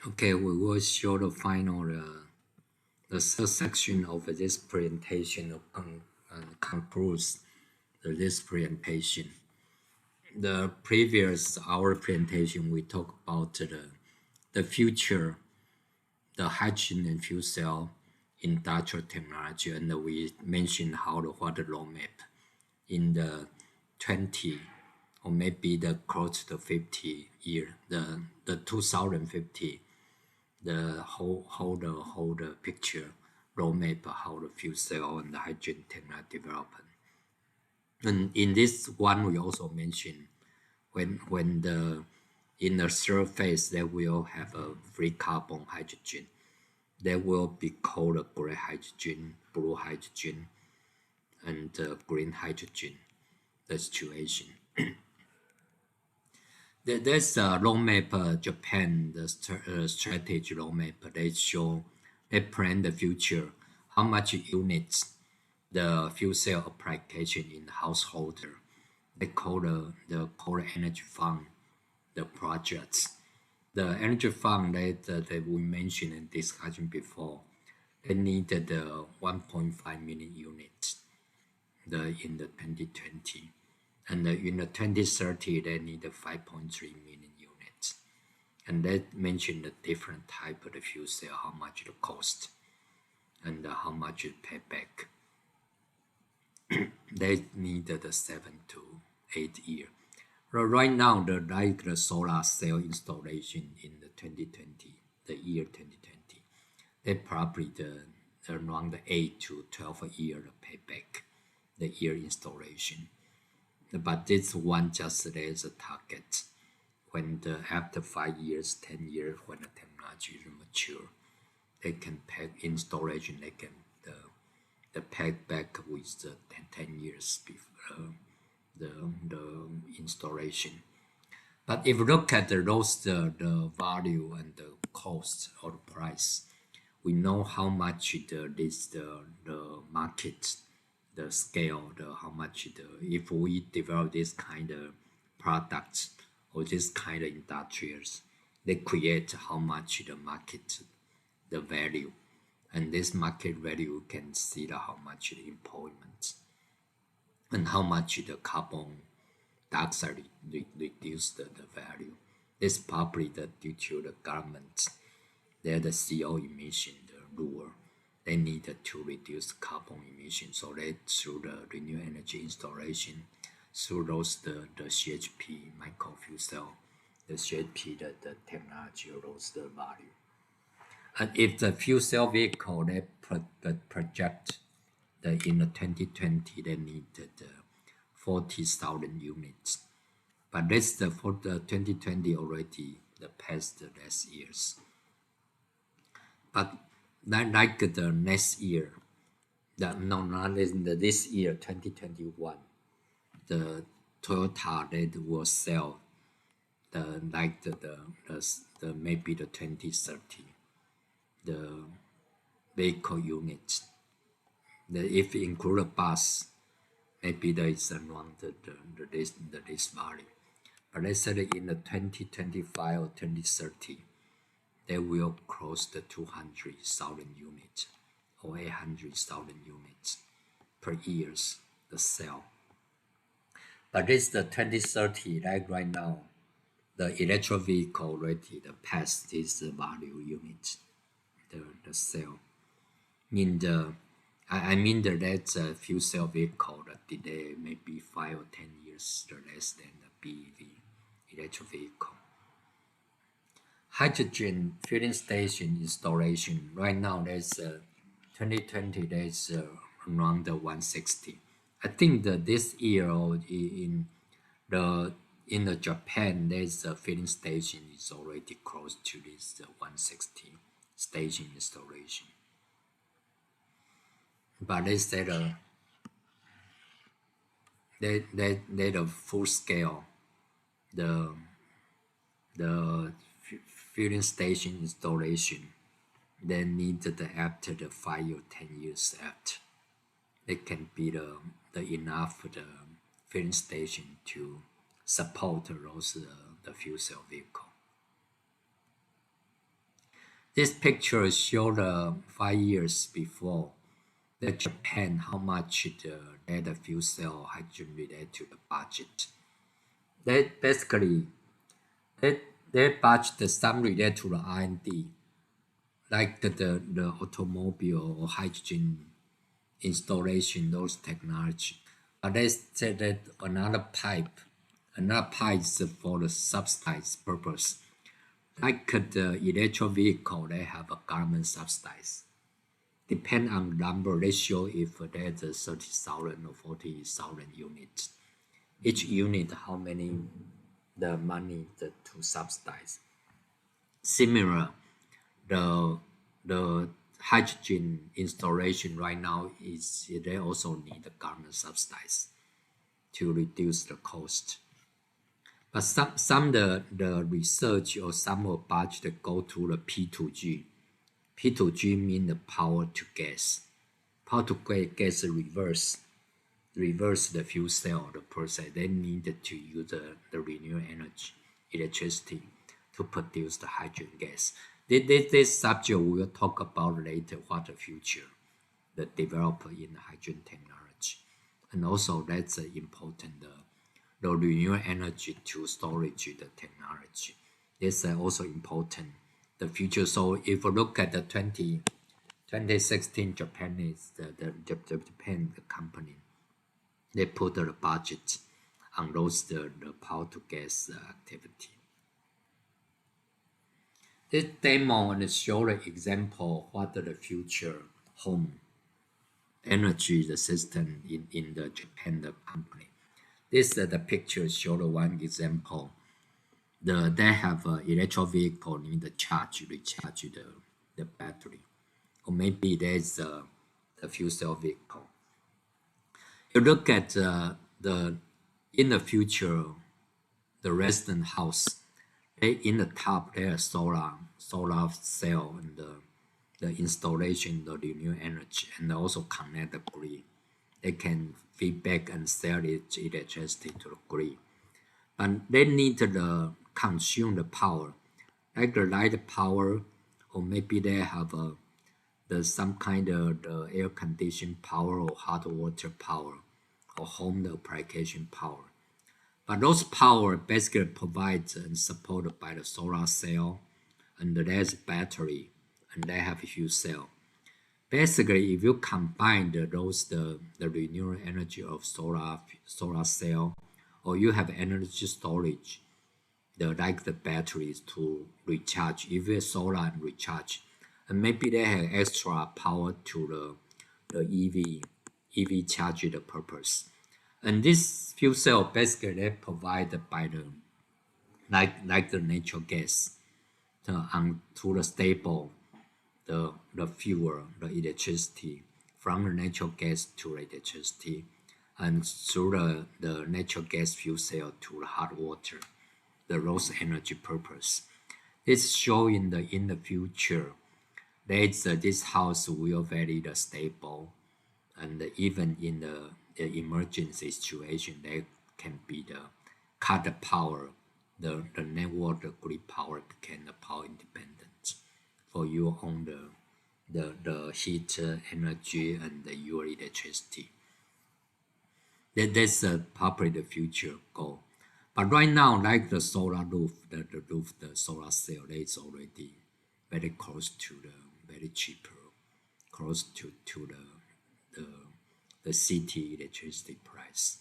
Okay, we will show the final the third section of this presentation concludes this presentation. The previous our presentation we talked about the future, the hydrogen and fuel cell industrial technology, and we mentioned how what the roadmap in the 20 or maybe the close to 50 year, the 2050, the whole the picture roadmap how the fuel cell and the hydrogen technology development. And in this one, we also mentioned when the in the third phase, they will have a free carbon hydrogen. They will be called a gray hydrogen, blue hydrogen, and green hydrogen. The situation. There's a roadmap, Japan, the strategy roadmap. They show, they plan the future, how much units the fuel cell application in the householder. They call the call energy fund, the projects. The energy fund that we mentioned in discussion before, they needed 1.5 million units in the 2020. And in the 2030, they need 5.3 million units. And they mentioned the different type of the fuel cell, how much it cost, and how much it pay back. They needed 7 to 8 years. Right now, the solar cell installation in the 2020, the year 2020, they probably around 8 to 12 years payback, the year installation. But this one just as a target. When after 5 years, 10 years, when the technology is mature, they can pack installation. They can the pack back with the 10 years before the installation. But if you look at the value and the cost or the price, we know how much the market, the scale, how much if we develop this kind of products or this kind of industrials, they create how much the market, the value, and this market value can see how much the employment and how much the carbon dioxide reduce the value. This probably due to the government, they're the CO emission, the rule. They needed to reduce carbon emission, so they through the renewable energy installation, through those the CHP micro fuel cell, the CHP the technology those the value. And if the fuel cell vehicle they project in the 2020 they needed 40,000 units, but that's for the 2020 already the past the last years. But like the next year, not this year 2021, the Toyota they will sell the maybe the 2030 the vehicle units. If include a bus, maybe there is around this value. But let's say that in the 2025 or 2030, they will close the 200,000 units or 800,000 units per years the sale. But this the 2030, like right now, the electric vehicle already past this value unit, the sale. I mean that fuel cell vehicle that delay maybe 5 or 10 years less than the BEV electric vehicle. Hydrogen filling station installation right now there's 2020 there's around 160. I think that this year in the Japan there's a filling station is already close to this 160 station installation. But they said they the full scale the filling station installation they needed after the 5 or 10 years after they can be the enough the filling station to support those the fuel cell vehicle. This picture shows 5 years before that Japan how much the fuel cell hydrogen related to the budget. They basically they, they budget some related to the R&D, like the automobile or hydrogen installation, those technology. But they said that another pipe is for the subsidized purpose. Like the electric vehicle, they have a government subsidize. Depend on number ratio if there's a 30,000 or 40,000 units. Each unit, how many the money to subsidize. Similar, the the hydrogen installation right now is they also need the government subsidize to reduce the cost. But some the research or some of budget go to the P2G. P2G mean the power to gas. Power to gas reverse the fuel cell the process. They need to use the renewable energy, electricity, to produce the hydrogen gas. This subject we will talk about later. What the future, the developer in the hydrogen technology, and also that's important. The renewable energy to storage the technology. This is also important. The future. So if you look at the 2016 Japanese the Japan company, they put the budget on those the power to gas activity. This demo and show the example what the future home energy the system in the Japan the company. This the picture show the one example. They have a electric vehicle need to recharge the battery, or maybe there's the fuel cell vehicle. You look at the in the future, the resident house, they in the top there solar cell and the installation of the renewable energy and also connect the grid. They can feedback and sell its electricity to the grid. But they need to consume the power, like the light power, or maybe they have some kind of the air conditioning power or hot water power or home application power. But those power basically provided and supported by the solar cell, and there's battery, and they have a fuel cell. Basically, if you combine the renewable energy of solar cell, or you have energy storage, like the batteries to recharge, if it's solar and recharge, and maybe they have extra power to the EV charge the purpose. And this fuel cell basically they provided by the like the natural gas to the stable the fuel, the electricity from the natural gas to electricity, and through the natural gas fuel cell to the hot water, the low energy purpose. It's showing in the future that this house will very stable, and even in the emergency situation, they can be the cut the power, the network, the grid power became the power independent for you on the heat energy and your electricity. That's probably the future goal. But right now, like the solar roof, the solar cell, it's already very close to the very cheaper, close to the city electricity price.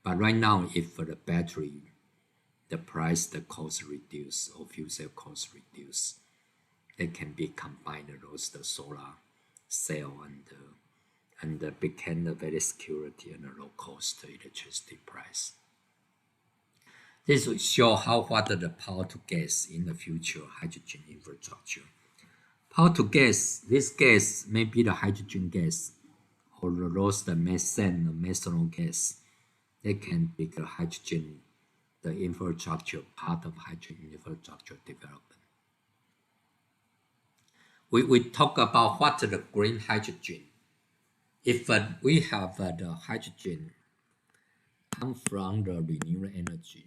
But right now, if for the battery, the price, the cost reduce or fuel cell cost reduce, they can be combined those the solar cell and become a very security and a low cost electricity price. This will show how what the power to gas in the future hydrogen infrastructure. Power to gas, this gas may be the hydrogen gas or the methane or methanol gas. They can be the hydrogen, the infrastructure, part of hydrogen infrastructure development. We talk about what the green hydrogen. If we have the hydrogen come from the renewable energy,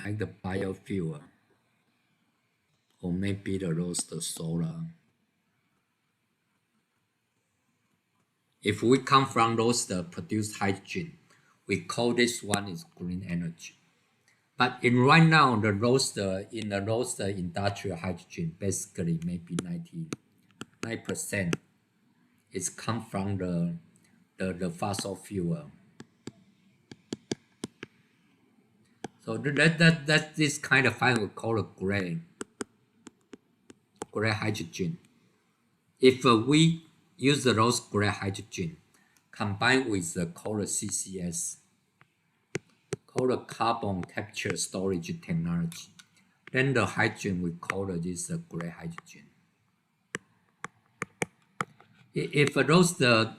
like the biofuel, or maybe the roasted solar. If we come from those produced hydrogen, we call this one is green energy. But in right now, the roaster in the roaster industrial hydrogen, basically maybe 99% it's come from the fossil fuel. So that this kind of fire we call a gray hydrogen. If we use those gray hydrogen combined with the called CCS, called carbon capture storage technology, then the hydrogen we call this gray hydrogen. If those the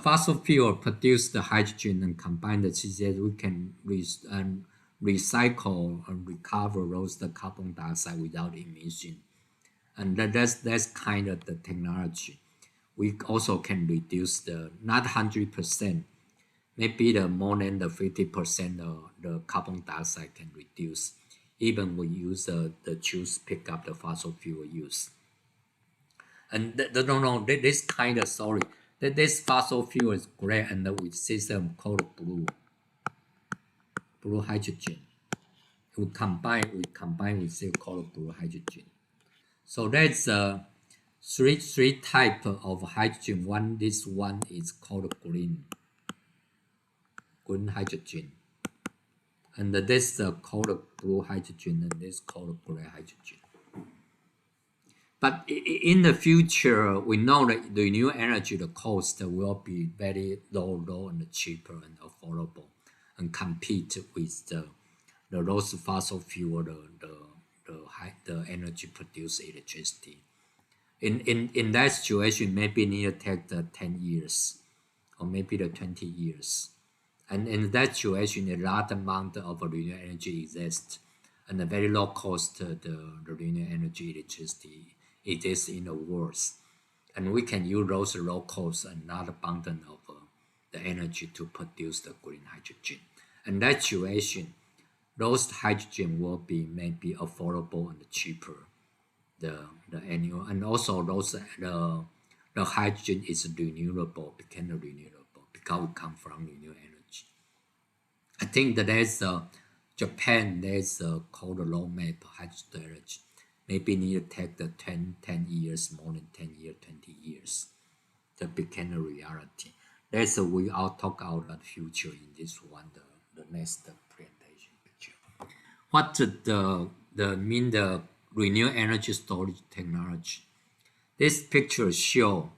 fossil fuel produce the hydrogen and combine the CCS, we can recycle and recover those the carbon dioxide without emission. And that's kind of the technology. We also can reduce the not 100%, maybe the more than the 50% of the carbon dioxide can reduce, even we use the choose pick up the fossil fuel use. And this kind of sorry, that this fossil fuel is gray and we system called blue hydrogen. We combine with still called blue hydrogen. So that's three type of hydrogen. This one is called green hydrogen, and this called blue hydrogen, and this called gray hydrogen. But in the future, we know that the renewable energy, the cost will be very low and cheaper and affordable, and compete with the those fossil fuel, the energy produce electricity. In that situation, maybe need to take the 10 years or maybe the 20 years. And in that situation, a large amount of renewable energy exists and a very low cost the renewable energy electricity exists in the world. And we can use those low cost and not abundant of the energy to produce the green hydrogen. And that situation, those hydrogen will be maybe affordable and cheaper. The annual and also those the hydrogen is renewable, became renewable because it come from renewable energy. I think that there's Japan, there's called the roadmap hydrogen storage. Maybe need to take the 10 years, more than 10 years, 20 years to become a reality. That's we all talk about the future in this one, the next presentation picture. What the mean the renewable energy storage technology? This picture show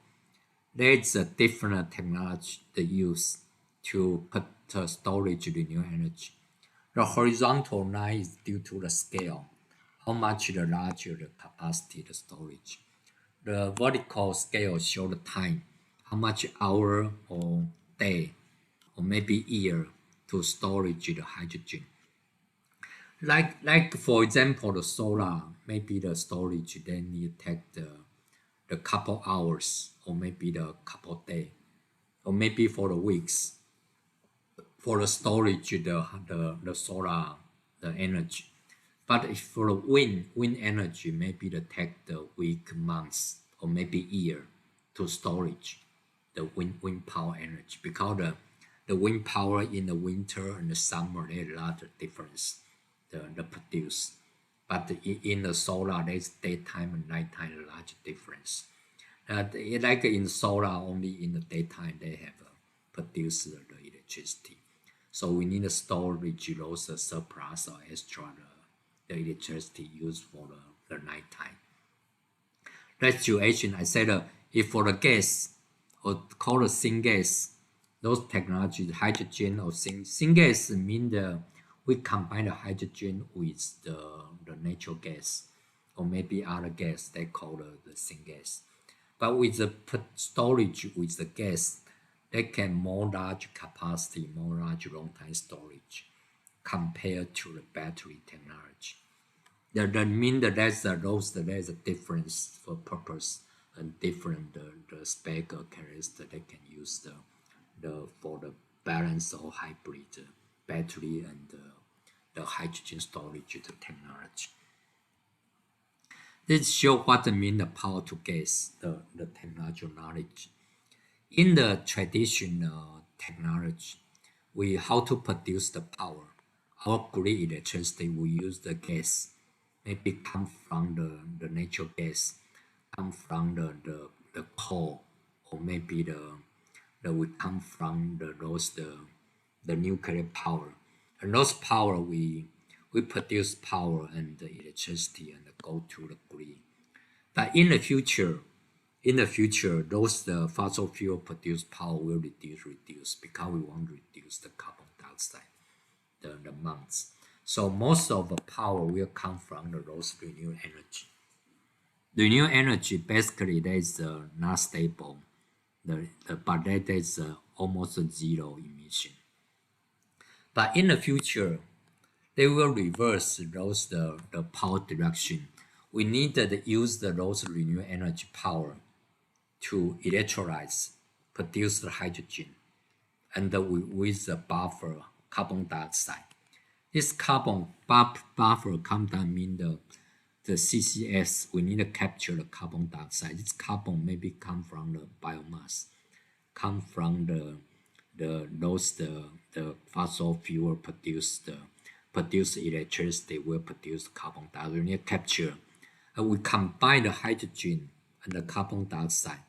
there's a different technology they use to put storage renewable energy. The horizontal line is due to the scale, how much the larger the capacity the storage. The vertical scale show the time, how much hour or day or maybe year to storage the hydrogen. Like for example, the solar, maybe the storage then you take the couple hours or maybe the couple day or maybe for the weeks for the storage the solar the energy. But if for the wind energy, maybe the take the week, months, or maybe year to storage the wind power energy because the wind power in the winter and the summer there's a lot of difference the produce. But in the solar there's daytime and nighttime a large difference. Like in solar only in the daytime they have produce the electricity. So we need a storage those surplus or extra the electricity used for the nighttime. That situation, I said, if for the gas or called syngas, those technologies, hydrogen or syngas mean we combine the hydrogen with the natural gas or maybe other gas they call the syngas. But with the storage with the gas, they can more large capacity, more large long time storage compared to the battery technology. That mean that there's a difference for purpose and different the spec or characteristic they can use the for the balance or hybrid battery and the hydrogen storage the technology. This shows what mean the power to gas, the technological knowledge. In the traditional technology, we how to produce the power. Our grid electricity, we use the gas, maybe come from the natural gas, come from the coal, or maybe we come from the nuclear power. And those power we produce power and the electricity and go to the grid. But in the future, those the fossil fuel produced power will reduce because we want to reduce the carbon dioxide, the amounts. So most of the power will come from those renewable energy. Renewable energy basically that is not stable, but that is almost zero emission. But in the future, they will reverse the power direction. We need to use those renewable energy power to electrolyze, produce the hydrogen, and with the buffer carbon dioxide. This carbon buffer carbon dioxide means the CCS. We need to capture the carbon dioxide. This carbon maybe come from the biomass, come from the fossil fuel produce electricity will produce carbon dioxide. We need to capture, and we combine the hydrogen and the carbon dioxide.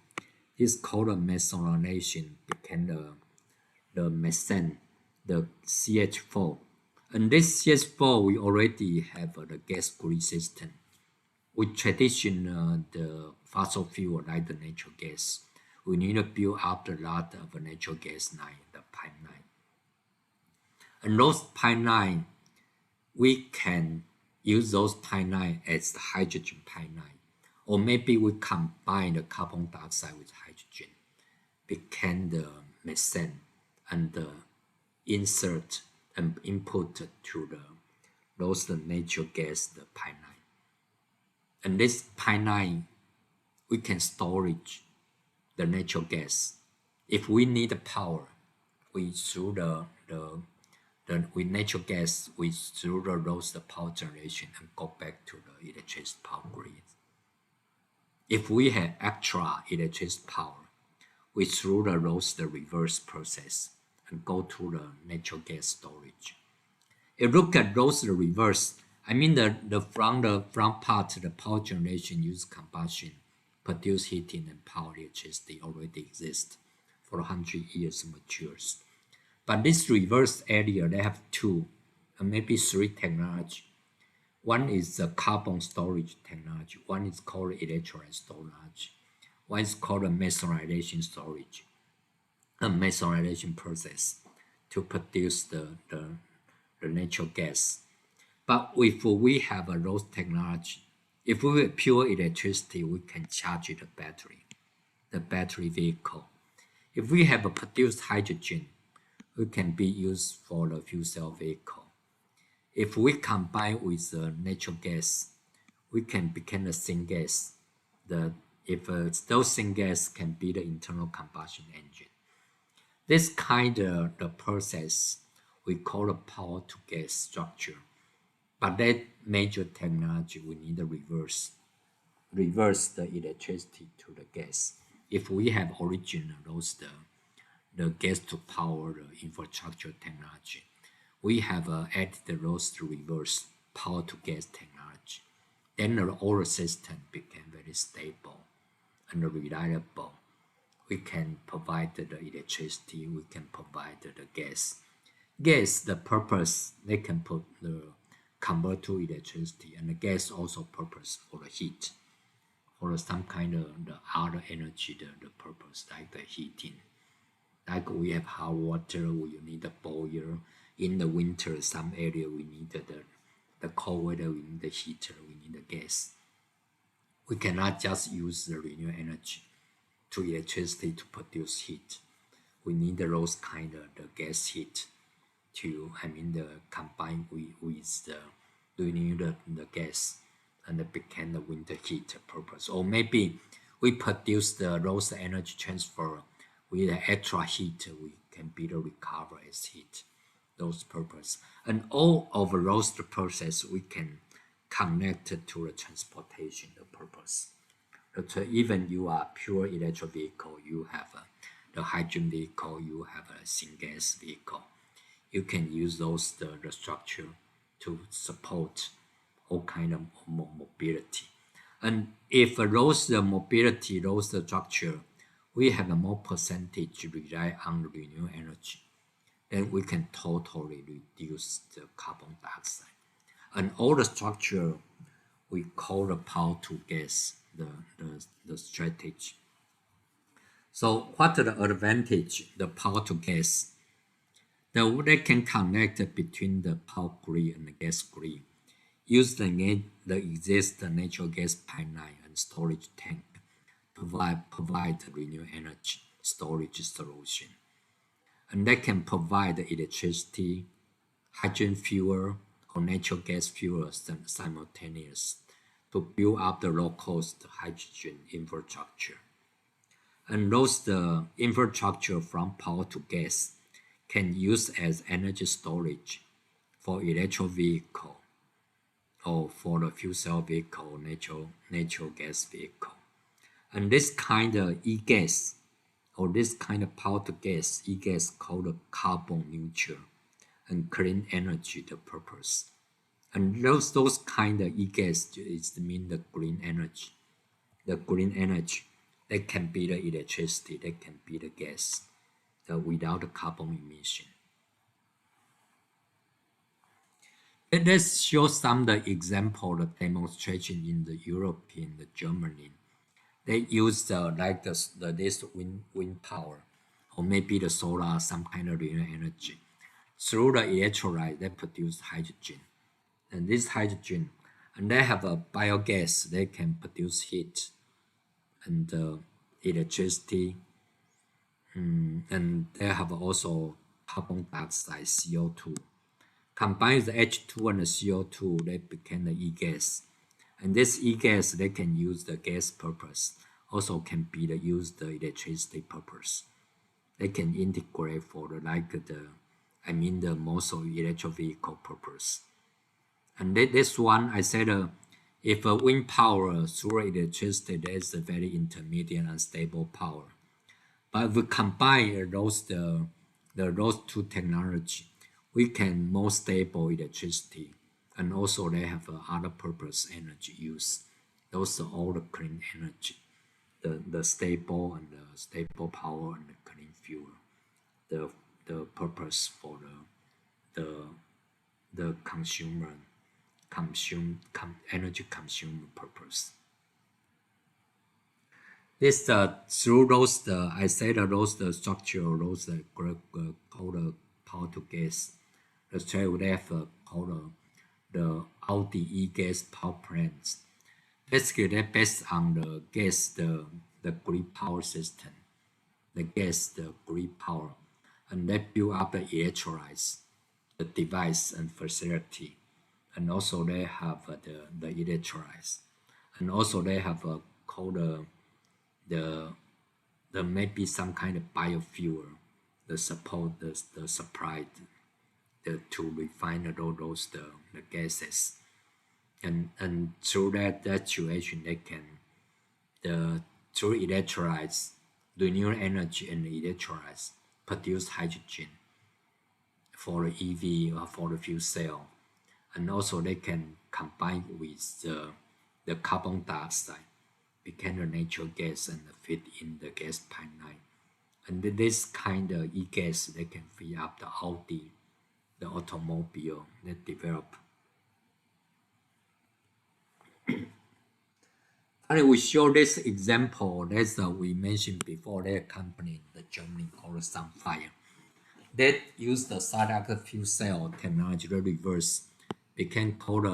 This called the methylation, became the methane, the CH4. And this CH4 we already have the gas grid system. With traditional the fossil fuel like the natural gas, we need to build up a lot of natural gas line, the pipeline. And those pipeline, we can use those pipeline as the hydrogen pipeline. Or maybe we combine the carbon dioxide with hydrogen, became the methane, and insert and input to those the natural gas, the pipeline. And this pipeline, we can storage the natural gas. If we need the power, we through with natural gas, we through the power generation and go back to the electricity power grid. If we have extra electricity power, we through the reverse process and go to the natural gas storage. If you look at those the reverse, I mean the front part, the power generation use combustion, produce heating and power electricity already exist for 100 years matures. But this reverse area, they have two, and maybe three technology. One is the carbon storage technology. One is called electrolyte storage. One is called a methylation storage, a methylation process to produce the natural gas. But if we have a those technology, if we have pure electricity, we can charge the battery vehicle. If we have a produced hydrogen, it can be used for the fuel cell vehicle. If we combine with the natural gas, we can become the syngas. If those syngas can be the internal combustion engine. This kind of the process we call the power to gas structure. But that major technology, we need to reverse the electricity to the gas. If we have original those the gas to power the infrastructure technology, we have added those to reverse power to gas technology. Then the whole system became very stable and reliable. We can provide the electricity, we can provide the gas. Gas, the purpose, they can put convert to electricity, and the gas also purpose for the heat, for some kind of the other energy, the purpose like the heating. Like we have hot water, we need a boiler. In the winter, some area we need the cold weather, we need the heater, we need the gas. We cannot just use the renewable energy to electricity to produce heat. We need those kind of the gas heat to, combine with the renewable the gas and become the winter heat purpose. Or maybe we produce those energy transfer with the extra heat, we can be the recover as heat. those purpose. And all of those process we can connect to the transportation the purpose. But even you are pure electric vehicle, you have the hydrogen vehicle, you have a syngas vehicle. You can use those the structure to support all kind of mobility. And if those the mobility, those the structure, we have a more percentage rely on renewable energy, then we can totally reduce the carbon dioxide. And all the structure we call the power to gas, the strategy. So what are the advantage, the power to gas? They can connect between the power grid and the gas grid. Use the existing natural gas pipeline and storage tank. Provide renewable energy storage solution. And they can provide electricity, hydrogen fuel, or natural gas fuel simultaneous to build up the low-cost hydrogen infrastructure. And those the infrastructure from power to gas can use as energy storage for electric vehicle or for the fuel cell vehicle, natural gas vehicle. And this kind of e-gas or this kind of power to gas, e-gas called carbon neutral and clean energy the purpose. And those kind of e-gas is mean the green energy. The green energy, they can be the electricity, they can be the gas without the carbon emission. And let's show some the example, the demonstration in the European, the Germany. They use this wind power or maybe the solar, some kind of renewable energy. Through the electrolyte, they produce hydrogen. And this hydrogen, and they have a biogas, they can produce heat and electricity. And they have also carbon dioxide, CO2. Combine the H2 and the CO2, they become the e-gas. And this e-gas, they can use the gas purpose, also can be used the electricity purpose. They can integrate for the most of electric vehicle purpose. And this one, I said, if a wind power through electricity, that is a very intermediate and stable power. But if we combine those two technology, we can more stable electricity, and also they have other purpose energy use. Those are all the clean energy, the stable and the stable power and the clean fuel. The purpose for the energy consumer purpose. This through those I said those the structure, those called power to gas. The trade would have called the Audi e-gas power plants. Basically, they're based on the gas, the grid power system, the gas, the grid power, and they build up the electrolytes, the device and facility, and also they have the electrolytes, and also they have called the maybe some kind of biofuel, the support the supply to refine those the gases, and through that situation they can through electrolytes, renewable energy and electrolytes produce hydrogen for the EV or for the fuel cell, and also they can combine with the carbon dioxide, become the natural gas and fit in the gas pipeline. And this kind of e-gas, they can fill up the Audi, the automobile that develop. And we show this example, that's we mentioned before, that company, the Germany called Sunfire. That use the solid fuel cell technology, the reverse, became called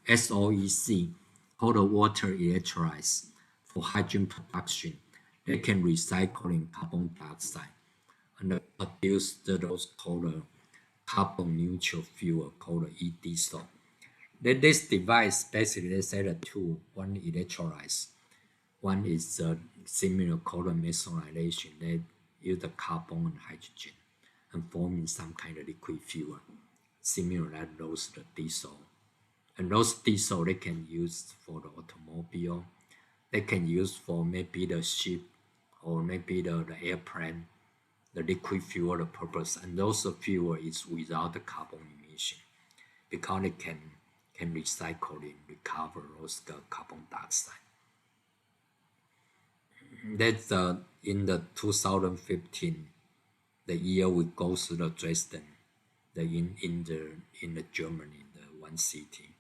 SOEC, called water electrolytes for hydrogen production. They can recycle carbon dioxide and produce those called carbon neutral fuel called e-diesel. This device basically they said two, one electrolytes, one is similar called methylation. They use the carbon and hydrogen, and forming some kind of liquid fuel, similar to those the diesel. And those diesel they can use for the automobile, they can use for maybe the ship or maybe the airplane, the liquid fuel the purpose. And those fuel is without the carbon emission because it can recycle and recover those carbon dioxide. That's in the 2015, the year we go through the Dresden, in the Germany, the one city,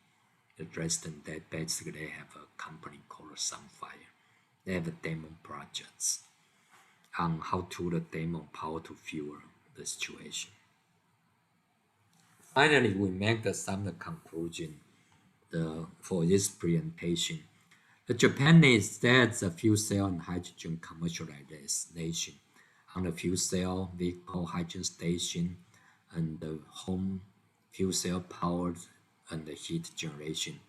the Dresden. That basically they have a company called Sunfire. They have a demo projects on how to the demo power to fuel the situation. Finally, we make some conclusion for this presentation. The Japanese that's a fuel cell and hydrogen commercialization on the fuel cell vehicle hydrogen station and the home fuel cell powered and the heat generation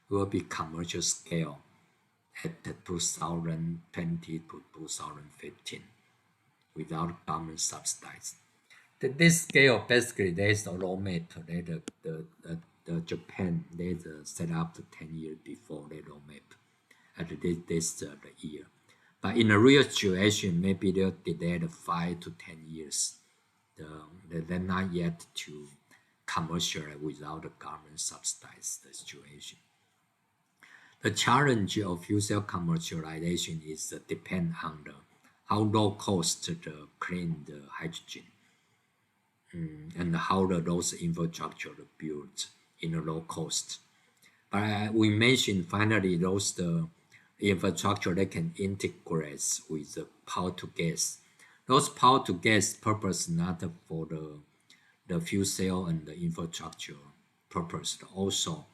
will be commercial scale at the 2020 to 2015 without government subsidies. This scale basically there's a roadmap that the Japan they set up 10 years before the roadmap at this the year. But in a real situation, maybe they'll delay 5 to 10 years. They're not yet to commercialize without the government subsidize the situation. The challenge of fuel cell commercialization is depend on how low cost the clean the hydrogen and how those infrastructure are built in a low cost. But we mentioned finally those the infrastructure that can integrate with the power to gas. Those power to gas purpose not for the fuel cell and the infrastructure purpose, also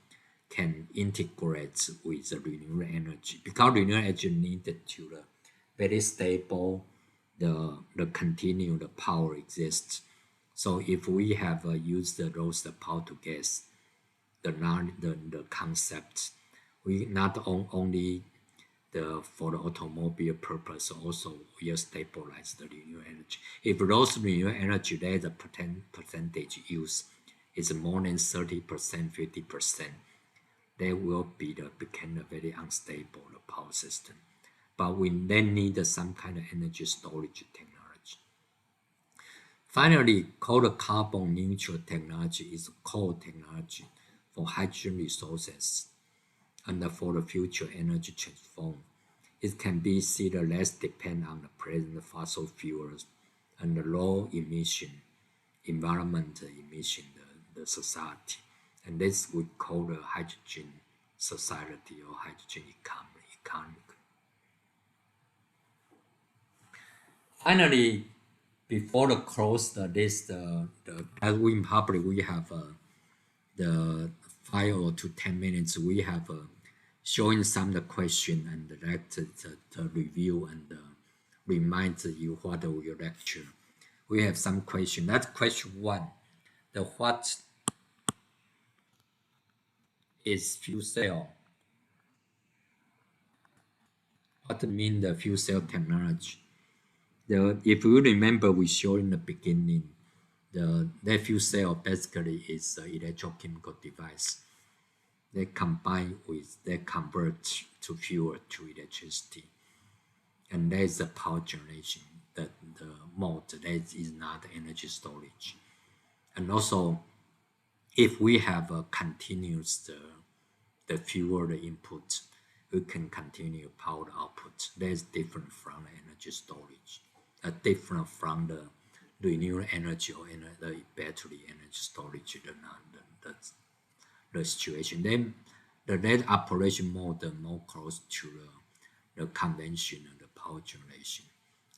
can integrate with the renewable energy because renewable energy needed to the very stable the continue the power exists. So if we have used those the power to gas, the concept, we not only for the automobile purpose, also we stabilize the renewable energy. If those renewable energy there the percentage use is more than 30%, 50%, they will become a very unstable power system. But we then need some kind of energy storage technology. Finally, called carbon neutral technology is core technology for hydrogen resources and for the future energy transform. It can be seen less depend on the present fossil fuels and the low emission, environmental emission, the society. And this we call the hydrogen society or hydrogen economy. Finally, before the close this as we in public we have the 5 or to 10 minutes we have showing some of the question and the review and remind you what we lecture. We have some question. That's question 1. The what is fuel cell? What mean the fuel cell technology? If you remember, we showed in the beginning, the fuel cell basically is an electrochemical device. They convert to fuel to electricity, and there's the power generation. The mode that is not energy storage, and also if we have a continuous the fuel the input, we can continue power output. That's different from the energy storage. Different from the renewable energy or the battery energy storage. The situation. Then the net operation mode more close to the conventional the power generation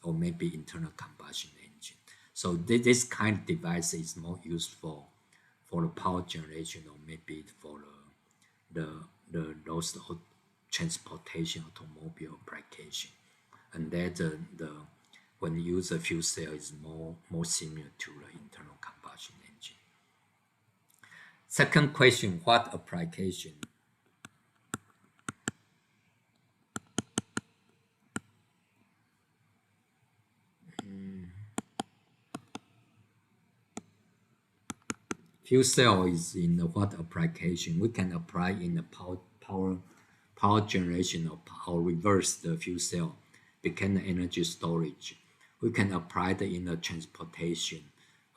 or maybe internal combustion engine. So this kind of device is more useful for the power generation or maybe for those transportation automobile application. And that when you use a fuel cell is more similar to the internal combustion engine. Second question, what application? Fuel cell is in what application? We can apply in the power generation or reverse the fuel cell, become the energy storage. We can apply it in the transportation.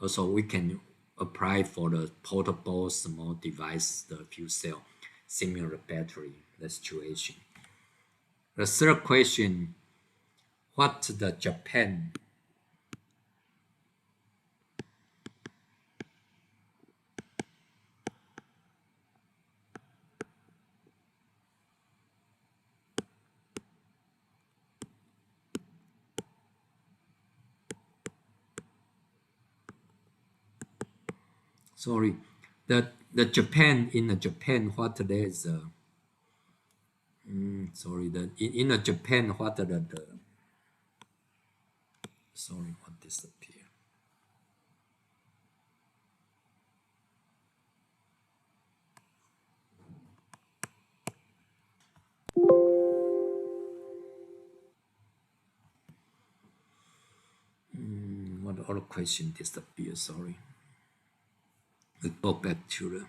Also, we can apply for the portable small device, the fuel cell, similar battery, the situation. The third question, what the Japan? Sorry, the Japan in the Japan what there is sorry in the Japan what the sorry what disappear. What other question disappear? Sorry. We go back to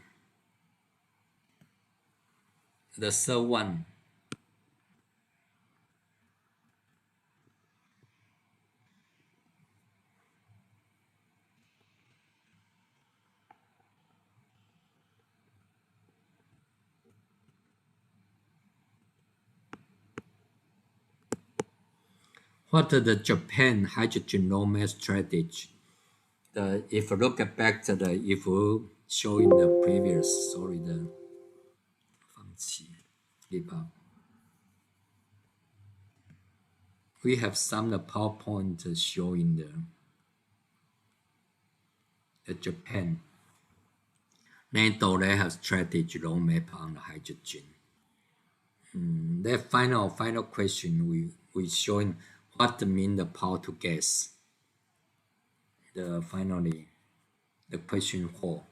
the third one. What are the Japan hydrogen nomad strategy? If you look back to if we show in the previous, sorry, the 放弃 give up. We have some the PowerPoint showing the Japan. NATO they have strategy roadmap on the hydrogen. The final question we showing what mean the power to gas. The finally the question 4.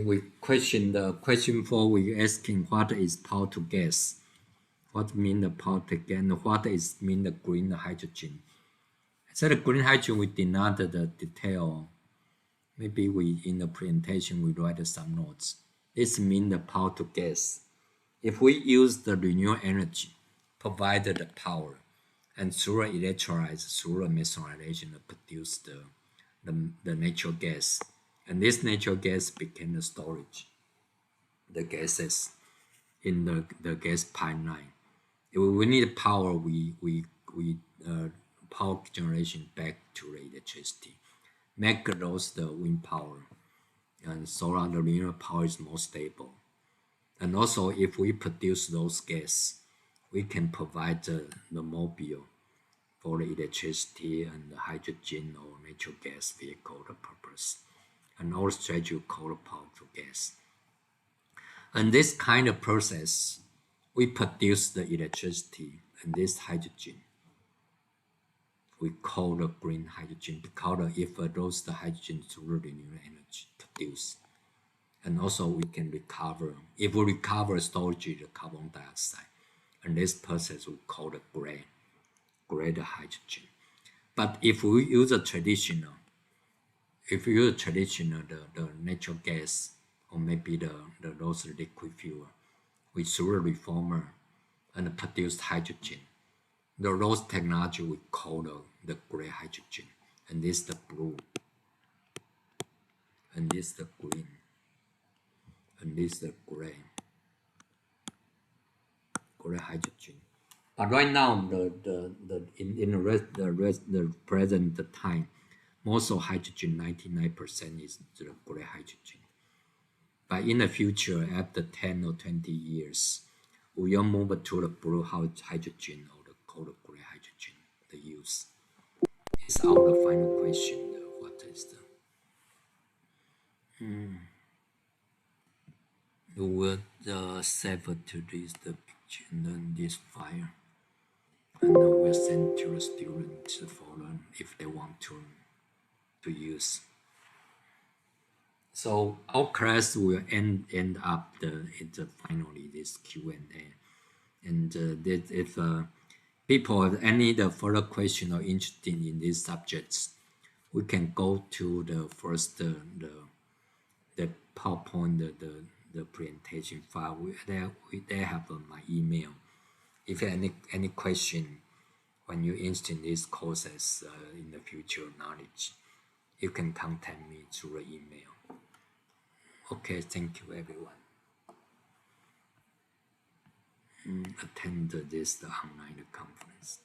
We question the question 4. We asking what is power to gas. What mean the power to gas? And what is mean the green hydrogen? So the green hydrogen we did not the detail. Maybe we in the presentation we write some notes. This mean the power to gas. If we use the renewable energy, provide the power, and through electrolyze, through the methylation, produce the natural gas, and this natural gas became the storage, the gases in the gas pipeline. If we need power, we power generation back to the electricity, make those the wind power, and solar the renewable power is more stable. And also, if we produce those gas, we can provide the mobile for the electricity and the hydrogen or natural gas vehicle the purpose. And our strategy called power to gas. And this kind of process, we produce the electricity and this hydrogen. We call the green hydrogen because if those the hydrogen through renewable energy produced. And also we can recover, if we recover storage the carbon dioxide, and this process we call the gray hydrogen. But if we use a traditional, the natural gas or maybe those liquid fuel, we through a reformer and produce hydrogen. Those technology we call the gray hydrogen, and this the blue, and this the green, and this the gray hydrogen. But right now, in the present time, most of hydrogen, 99% is the gray hydrogen. But in the future, after 10 or 20 years, we will move to the blue hydrogen or the cold gray hydrogen, the use. It's our final question. What is the save to the picture and then this file, and then we'll send to the students for them if they want to use. So our class will end up finally this Q&A, and if people have any further question or interested in these subjects, we can go to the first the PowerPoint the presentation file. They have my email. If you have any question when you're interested in these courses in the future knowledge, you can contact me through the email. Okay, thank you everyone. Attend this online conference.